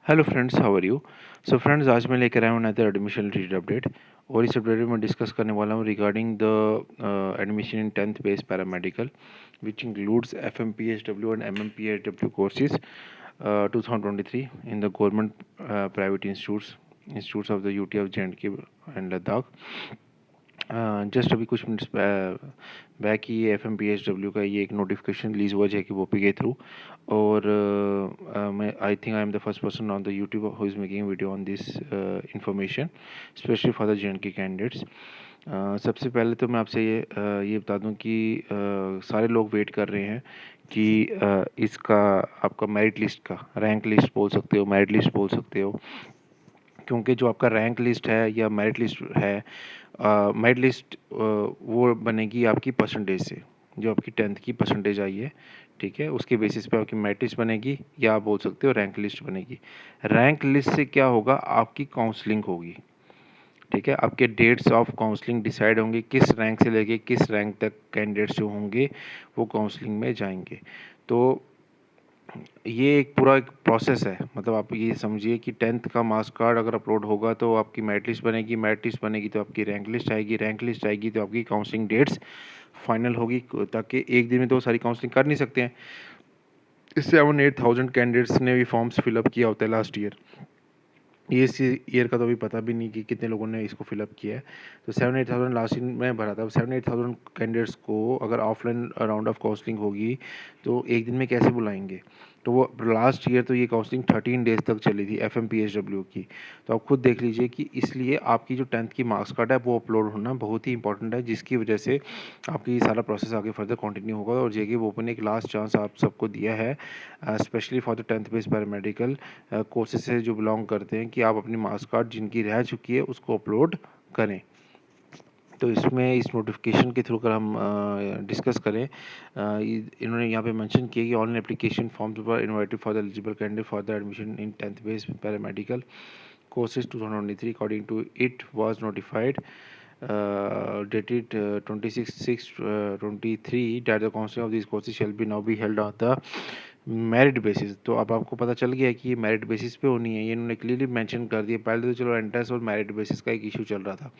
Hello friends, how are you. So friends, आज मैं लेकर आया हूँ अनदर एडमिशन रिलेटेड अपडेट। और इस अपडेट में मैं डिस्कस करने वाला हूँ regarding the admission in 10th base paramedical which includes FMPHW and MMPHW courses 2023 in the government private institutes of the UT of JNK and Ladakh. Just अभी कुछ minutes back ही FMPHW का ये एक नोटिफिकेशन रिलीज हुआ JK WOP के through. और मैं I think I am the first person on the YouTube who is making video on this information specially for the JNK candidates. सबसे पहले तो मैं आपसे ये बता दूं कि सारे लोग वेट कर रहे हैं कि इसका आपका मेरिट लिस्ट का रैंक लिस्ट बोल सकते हो, मेरिट लिस्ट बोल सकते हो। क्योंकि जो आपका रैंक लिस्ट है या मेरिट लिस्ट है, मेरिट लिस्ट वो बनेगी आपकी परसेंटेज से, जो आपकी 10th की परसेंटेज आई है, ठीक है, उसके बेसिस पे आपकी मेरिट लिस्ट बनेगी या आप बोल सकते हो रैंक लिस्ट बनेगी। रैंक लिस्ट से क्या होगा, आपकी काउंसलिंग होगी, ठीक है, आपके डेट्स ऑफ काउंसलिंग डिसाइड होंगे, किस रैंक से लेके किस रैंक तक कैंडिडेट्स जो होंगे वो काउंसलिंग में जाएंगे। तो ये एक पूरा एक प्रोसेस है, मतलब आप ये समझिए कि 10th का मार्क्स कार्ड अगर अपलोड होगा तो आपकी मेरिट लिस्ट बनेगी, मेरिट लिस्ट बनेगी तो आपकी रैंक लिस्ट आएगी, रैंक लिस्ट आएगी तो आपकी काउंसलिंग डेट्स फाइनल होगी, ताकि एक दिन में तो सारी काउंसलिंग कर नहीं सकते हैं। इस 7-8 थाउजेंड कैंडिडेट्स ने भी फॉर्म्स फिलअप किया होता है लास्ट ईयर। ये इस ईयर का तो अभी पता भी नहीं कि कितने लोगों ने इसको फिलअप किया है। तो 7-8 थाउजेंड लास्ट ईयर में भरा था। 7-8 थाउजेंड कैंडिडेट्स को अगर ऑफलाइन राउंड ऑफ काउंसलिंग होगी तो एक दिन में कैसे बुलाएंगे। तो वो लास्ट ईयर तो ये काउंसलिंग 13 डेज तक चली थी FMPHW की। तो आप खुद देख लीजिए कि इसलिए आपकी जो 10th की मार्क्स कार्ड है वो अपलोड होना बहुत ही इंपॉर्टेंट है, जिसकी वजह से आपकी सारा प्रोसेस आगे फर्दर कंटिन्यू होगा। और JK WOP ने एक लास्ट चांस आप सबको दिया है, specially for the 10th base paramedical courses से जो बिलोंग करते हैं, कि आप अपनी मार्क्स कार्ड जिनकी रह चुकी है उसको अपलोड करें। तो इसमें इस नोटिफिकेशन के थ्रू अगर हम डिस्कस करें, इन्होंने यहाँ पे मेंशन किया कि online application forms were invited for the eligible candidate for the admission in 10th base paramedical courses 2023 according to it was notified dated 26/6/23 that the counseling of these courses shall be now be held on the merit basis. तो अब आपको पता चल गया कि ये merit basis पे होनी है, ये इन्होंने क्लियरली मेंशन कर दिया। पहले तो चलो एंट्रेंस और मेरिट बेसिस का एक इशू चल रहा था।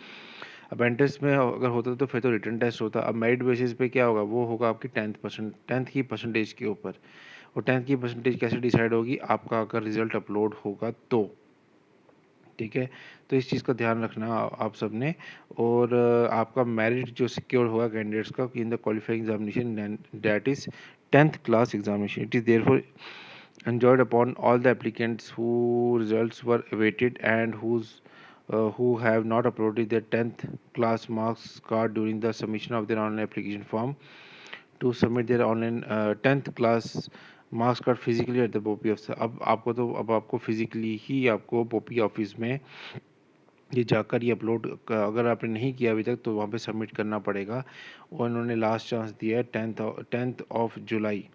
अब एंट्रेंस में अगर होता तो फिर तो रिटन टेस्ट होता। अब मेरिट बेसिस पे क्या होगा, वो होगा आपकी 10th की परसेंटेज के ऊपर। और 10th की परसेंटेज कैसे डिसाइड होगी, आपका अगर रिजल्ट अपलोड होगा तो, ठीक है। तो इस चीज़ का ध्यान रखना आप सब ने। और आपका मेरिट जो सिक्योर होगा कैंडिडेट्स का in the qualifying examination that is 10th class examination, it is therefore enjoyed upon all the applicants whose results were awaited and who have not uploaded their 10th class marks card during the submission of their online application form to submit their online 10th class marks card physically at the Poppy office. अब आपको physically ही आपको Poppy office में ये जाकर ये upload, अगर आपने नहीं किया अभी तक तो वहाँ पे सबमिट करना पड़ेगा। और इन्होंने लास्ट चांस दिया है 10th ऑफ जुलाई।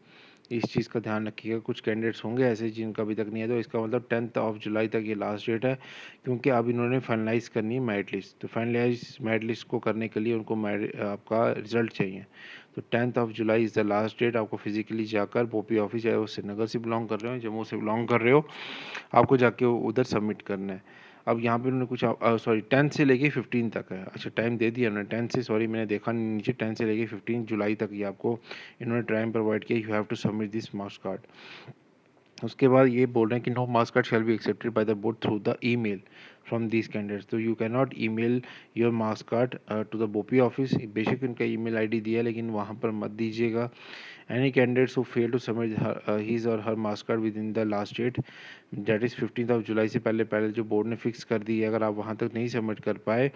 इस चीज़ का ध्यान रखिएगा, कुछ कैंडिडेट्स होंगे ऐसे जिनका अभी तक नहीं है, तो इसका मतलब 10th ऑफ जुलाई तक ये लास्ट डेट है। क्योंकि अब इन्होंने फाइनलाइज करनी है मेरिट लिस्ट, तो फाइनलाइज मेरिट लिस्ट को करने के लिए उनको आपका रिजल्ट चाहिए। तो 10th of July is the last date. आपको फिजिकली जाकर पोपी ऑफिस, चाहे वो श्रीनगर से बिलोंग कर रहे हो, जम्मू से बिलोंग कर रहे हो, आपको जाके उधर सबमिट करना है। अब यहाँ पे उन्होंने कुछ सॉरी 10 से लेके 15 तक है। अच्छा, टाइम दे दिया उन्होंने 10 से, सॉरी मैंने देखा नहीं नीचे, 10 से लेके 15 जुलाई तक ये आपको इन्होंने टाइम प्रोवाइड किया। You have to submit this marks card. उसके बाद ये बोल रहे हैं कि no marks card shall be accepted by the board through the email from these candidates. तो you can not email your marks card to the बोपी office. बेशक उनका ईमेल आईडी दिया है लेकिन वहाँ पर मत दीजिएगा। Any candidates who fail to submit his or her marks card within the last date that is 15th of July से पहले पहले जो बोर्ड ने फिक्स कर दी है, अगर आप वहाँ तक नहीं सबमिट कर पाए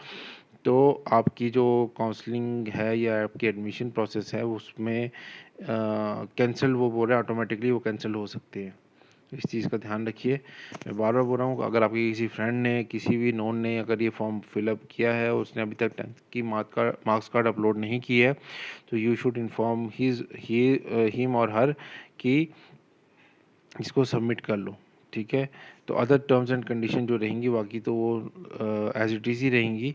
तो आपकी जो काउंसलिंग है या आपकी एडमिशन प्रोसेस है उसमें कैंसिल, वो बोल रहे हैं ऑटोमेटिकली वो कैंसिल हो सकती है। इस चीज़ का ध्यान रखिए। मैं बार बार बोल रहा हूँ, अगर आपके किसी फ्रेंड ने, किसी भी नोन ने अगर ये फॉर्म फिलअप किया है और उसने अभी तक 10th की मार्क्स कार्ड अपलोड नहीं की है, तो यू शुड इन्फॉर्म हिम और हर कि इसको सबमिट कर लो, ठीक है। तो अदर टर्म्स एंड कंडीशन जो रहेंगी बाकी तो वो एज इट इज़ ही रहेंगी।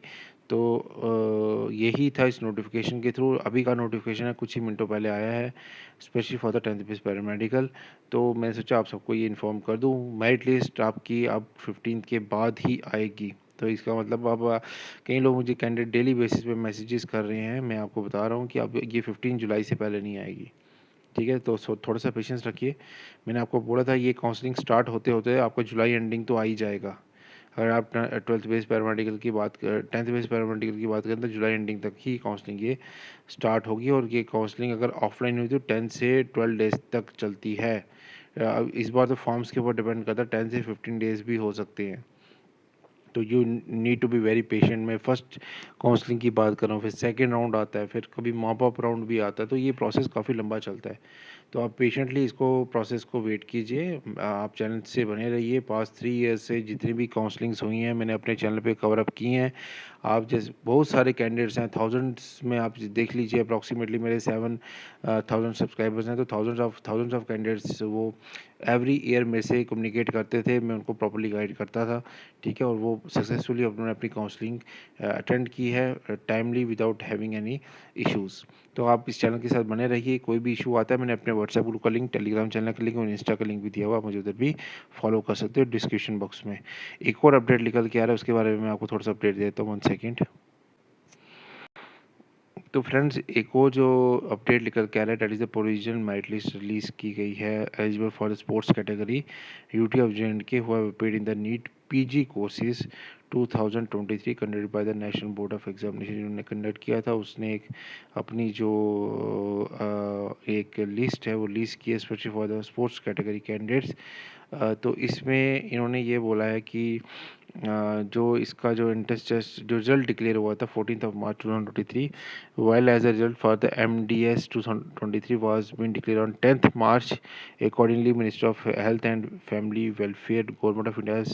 तो यही था इस नोटिफिकेशन के थ्रू। अभी का नोटिफिकेशन है, कुछ ही मिनटों पहले आया है, specially for the 10th base paramedical. तो मैंने सोचा आप सबको ये इन्फॉर्म कर दूँ। मेरिट लिस्ट आपकी अब 15 के बाद ही आएगी। तो इसका मतलब अब कई लोग मुझे कैंडिडेट डेली बेसिस पे मैसेजेस कर रहे हैं, मैं आपको बता रहा हूँ कि अब ये 15 जुलाई से पहले नहीं आएगी। ठीक है, तो थोड़ा सा पेशेंस रखिए। मैंने आपको बोला था ये काउंसलिंग स्टार्ट होते होते आपका जुलाई एंडिंग तो आ ही जाएगा। अगर आप 12th बेस पैरामेडिकल की बात कर 10th बेस पैरामेडिकल की बात करें तो जुलाई एंडिंग तक ही काउंसलिंग ये स्टार्ट होगी। और ये काउंसलिंग अगर ऑफलाइन हुई तो 10 से 12 डेज तक चलती है। इस बार तो फॉर्म्स के ऊपर डिपेंड करता है, 10 से 15 डेज भी हो सकते हैं। तो you need to be very patient. मैं फर्स्ट काउंसलिंग की बात कर रहा हूँ, फिर सेकेंड राउंड आता है, फिर कभी मॉप अप राउंड भी आता है। तो ये प्रोसेस काफ़ी लंबा चलता है। तो आप पेशेंटली इसको प्रोसेस को वेट कीजिए। आप चैनल से बने रहिए। पास्ट 3 ईयर्स से जितनी भी काउंसलिंग्स हुई हैं मैंने अपने चैनल पे कवर अप की हैं। आप जैसे बहुत सारे कैंडिडेट्स हैं, थाउजेंड्स में आप देख लीजिए। अप्रॉक्सीमेटली मेरे 7,000 सब्सक्राइबर्स हैं। तो थाउजेंड्स ऑफ कैंडिडेट्स वो एवरी ईयर मेरे से कम्युनिकेट करते थे, मैं उनको प्रॉपर्ली गाइड करता था। ठीक है, और वो सक्सेसफुली उन्होंने अपनी काउंसलिंग अटेंड की है timely without having any issues. तो आप इस चैनल के साथ बने रहिए। कोई भी इशू आता है, मैंने अपने व्हाट्सएप ग्रुप का लिंक, टेलीग्राम चैनल का लिंक और इंस्टा का लिंक भी दिया हुआ, आप मुझे उधर भी फॉलो कर सकते हो डिस्क्रिप्शन बॉक्स में। एक और अपडेट निकल के आ रहा है, उसके बारे में मैं आपको थोड़ा सा अपडेट देता हूँ। 1 सेकेंड। तो फ्रेंड्स, एक और जो अपडेट निकल के आ रहा है, that is the provisional merit list release की गई है eligible for the sports category UT of J who have paid in the NEET PG courses 2023 conducted by the National Board of Examination. जिन्होंने conduct किया था उसने एक अपनी जो एक लिस्ट है वो रिलीज़ की है specially for the sports category candidates. तो इसमें इन्होंने ये बोला है कि जो इसका जो इंट्रेंस टेस्ट जो रिजल्ट डिक्लेयर हुआ था 14th of March 2023, while as a result for the MDS 2023 was being declared on 10th March. Accordingly, Minister of Health and Family Welfare, Government of India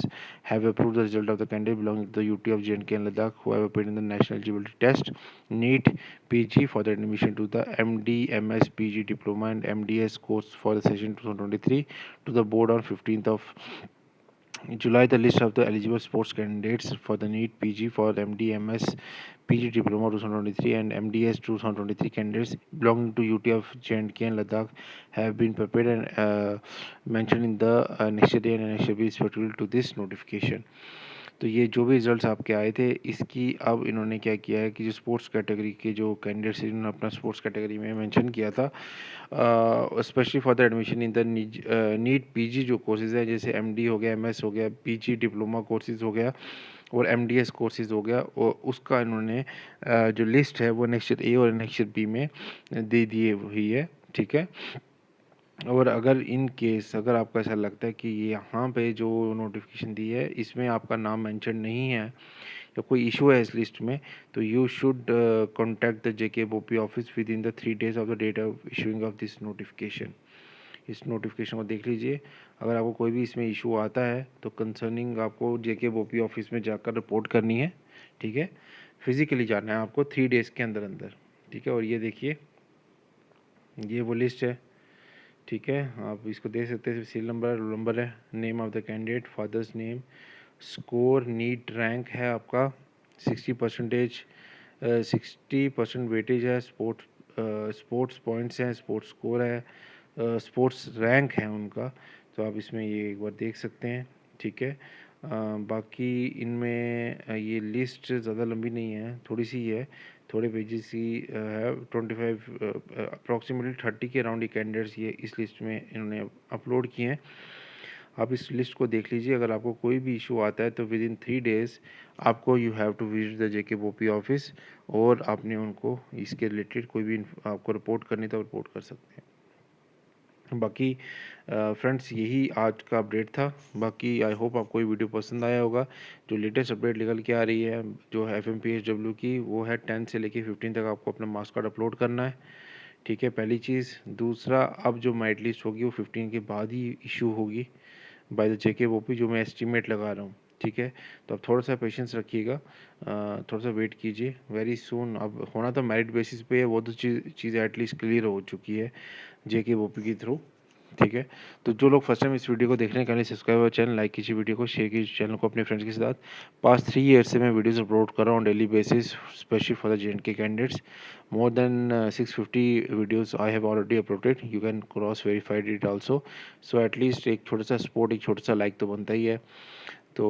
have approved the result of the candidate belonging to the UT of J&K and Ladakh who have appeared in the National Eligibility Test NEET PG for the admission to the MD MS PG Diploma and MDS course for the session 2023 to the board on 15th of July. The list of the eligible sports candidates for the NEET PG for MDMS PG Diploma 2023 and MDS 2023 candidates belonging to UT of J&K and Ladakh have been prepared and mentioned in the annexure A and annexure B respectively to this notification. तो ये जो भी results आपके आए थे इसकी अब इन्होंने क्या किया है कि जो स्पोर्ट्स कैटेगरी के जो कैंडिडेट्स इन्होंने अपना स्पोर्ट्स कैटेगरी में मेंशन किया था, specially for the admission in the NEET PG जो कोर्सेज हैं, जैसे एमडी हो गया, एमएस हो गया, पीजी डिप्लोमा कोर्सेज हो गया और एमडीएस कोर्सेज हो गया, और उसका इन्होंने जो लिस्ट है वो नेक्स्ट ए और नेक्स्ट बी में दे दिए हुई है। ठीक है, और अगर इन केस अगर आपको ऐसा लगता है कि यहाँ पे जो नोटिफिकेशन दी है इसमें आपका नाम मेंशन नहीं है या कोई इशू है इस लिस्ट में, तो you should contact the JKBOP office within the 3 days of the date of issuing of this notification. इस नोटिफिकेशन को देख लीजिए। अगर आपको कोई भी इसमें इशू आता है तो कंसर्निंग आपको JKBOP ऑफिस में जाकर रिपोर्ट करनी है। ठीक है, फिजिकली जाना है आपको 3 days के अंदर अंदर। ठीक है, और ये देखिए ये वो लिस्ट है। ठीक है, आप इसको देख सकते हैं। सीरियल नंबर रोल नंबर है, name of the candidate, father's name, score, NEET rank है आपका 60%, 60% वेटेज है, स्पोर्ट्स पॉइंट्स हैं, स्पोर्ट्स स्कोर है, स्पोर्ट्स रैंक है उनका। तो आप इसमें ये एक बार देख सकते हैं। ठीक है, बाकी इनमें ये लिस्ट ज़्यादा लंबी नहीं है, थोड़ी सी ही है, थोड़े पेजेस की है। 25 अप्रॉक्सीमेटली 30 के अराउंड ये कैंडिडेट्स ये इस लिस्ट में इन्होंने अपलोड किए हैं। आप इस लिस्ट को देख लीजिए। अगर आपको कोई भी इशू आता है तो विद इन 3 days आपको you have to visit the JKBOP office और आपने उनको इसके रिलेटेड कोई भी आपको रिपोर्ट करनी तो रिपोर्ट कर सकते हैं। बाकी फ्रेंड्स यही आज का अपडेट था। बाकी आई होप आपको ये वीडियो पसंद आया होगा। जो लेटेस्ट अपडेट निकल के आ रही है जो FMPHW की, वो है 10 से लेके 15 तक आपको अपना मार्क्स कार्ड अपलोड करना है। ठीक है, पहली चीज़। दूसरा, अब जो मेरिट लिस्ट होगी वो 15 के बाद ही इशू होगी बाय द JKBOP, जो मैं एस्टिमेट लगा रहा हूँ। ठीक है, तो अब थोड़ा सा पेशेंस रखिएगा, थोड़ा सा वेट कीजिए। वेरी सून अब होना तो मेरिट बेसिस पे है, वो तो चीज़ एटलीस्ट क्लियर हो चुकी है JKBOP के थ्रू। ठीक है। तो जो लोग फर्स्ट टाइम इस वीडियो को देखने के लिए सब्सक्राइब चैनल, लाइक कीजिए वीडियो को, शेयर कीजिए चैनल को अपने फ्रेंड्स के साथ। पास्ट 3 ईयर्स से मैं वीडियोस अपलोड कर रहा हूँ daily basis, specially for the JNK candidates. More than 650 videos I have already uploaded, you can cross verified it also. So at least एक छोटा सा सपोर्ट, एक छोटा सा लाइक तो बनता ही है। तो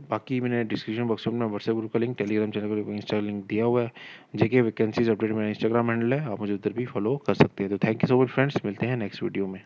बाकी मैंने डिस्क्रिप्शन बॉक्स में अपना व्हाट्सएप ग्रुप का लिंक, टेलीग्राम चैनल का लिंक, इंस्टा लिंक दिया हुआ है। JK वैकेंसीज अपडेट मेरा इंस्टाग्राम हैंडल है, आप मुझे उधर भी फॉलो कर सकते हैं। तो thank you so much friends, मिलते हैं नेक्स्ट वीडियो में।